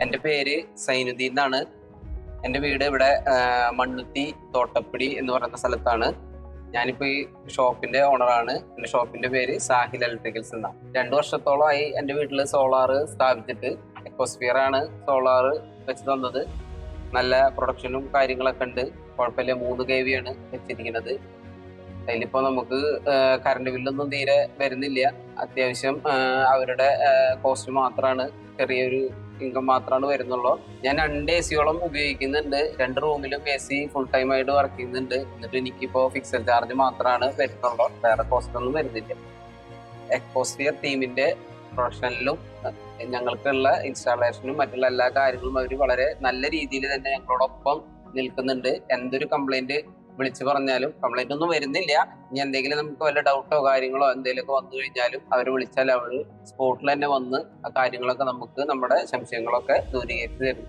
എൻ്റെ പേര് സൈനുദ്ദീൻ എന്നാണ്. എൻ്റെ വീട് ഇവിടെ മണ്ണുത്തി തോട്ടപ്പടി എന്ന് പറയുന്ന സ്ഥലത്താണ്. ഞാനിപ്പോൾ ഈ ഷോപ്പിന്റെ ഓണറാണ്. എൻ്റെ ഷോപ്പിന്റെ പേര് സാഹിൽ ഇലക്ട്രിക്കൽസ് എന്നാണ്. 2 വർഷത്തോളമായി എൻ്റെ വീട്ടിൽ സോളാർ സ്ഥാപിച്ചിട്ട്. എക്കോസ്ഫിയർ ആണ് സോളാർ വെച്ച് തന്നത്. നല്ല പ്രൊഡക്ഷനും കാര്യങ്ങളൊക്കെ ഉണ്ട്. കുഴപ്പമില്ല. 3 kV ആണ് വെച്ചിരിക്കുന്നത്. അതിലിപ്പോൾ നമുക്ക് കറണ്ട് ബില്ലൊന്നും തീരെ വരുന്നില്ല. അത്യാവശ്യം അവരുടെ കോസ്റ്റ് മാത്രമാണ്, ചെറിയൊരു ഇൻകം മാത്രമാണ് വരുന്നുള്ളൂ. ഞാൻ 2 AC ഉപയോഗിക്കുന്നുണ്ട്. 2 റൂമിലും AC ഫുൾ ടൈം ആയിട്ട് വർക്ക് ചെയ്യുന്നുണ്ട്. എന്നിട്ട് എനിക്കിപ്പോൾ ഫിക്സഡ് ചാർജ് മാത്രമാണ് വരുന്നുള്ളൂ, വേറെ കോസ്റ്റ് ഒന്നും വരുന്നില്ല. എക്കോസ്ഫിയർ ടീമിന്റെ പ്രൊഫഷണലിലും ഞങ്ങൾക്കുള്ള ഇൻസ്റ്റാളേഷനും മറ്റുള്ള എല്ലാ കാര്യങ്ങളും അവർ വളരെ നല്ല രീതിയിൽ തന്നെ ഞങ്ങളോടൊപ്പം നിൽക്കുന്നുണ്ട്. എന്തൊരു കംപ്ലൈന്റ് വിളിച്ചു പറഞ്ഞാലും കംപ്ലൈന്റ് ഒന്നും വരുന്നില്ല. ഇനി എന്തെങ്കിലും നമുക്ക് വല്ല ഡൗട്ടോ കാര്യങ്ങളോ എന്തെങ്കിലുമൊക്കെ വന്നു കഴിഞ്ഞാലും അവർ വിളിച്ചാൽ അവർ സ്പോട്ടിൽ തന്നെ വന്ന് ആ കാര്യങ്ങളൊക്കെ നമുക്ക് നമ്മുടെ സംശയങ്ങളൊക്കെ ദൂരീകരിച്ച് തരും.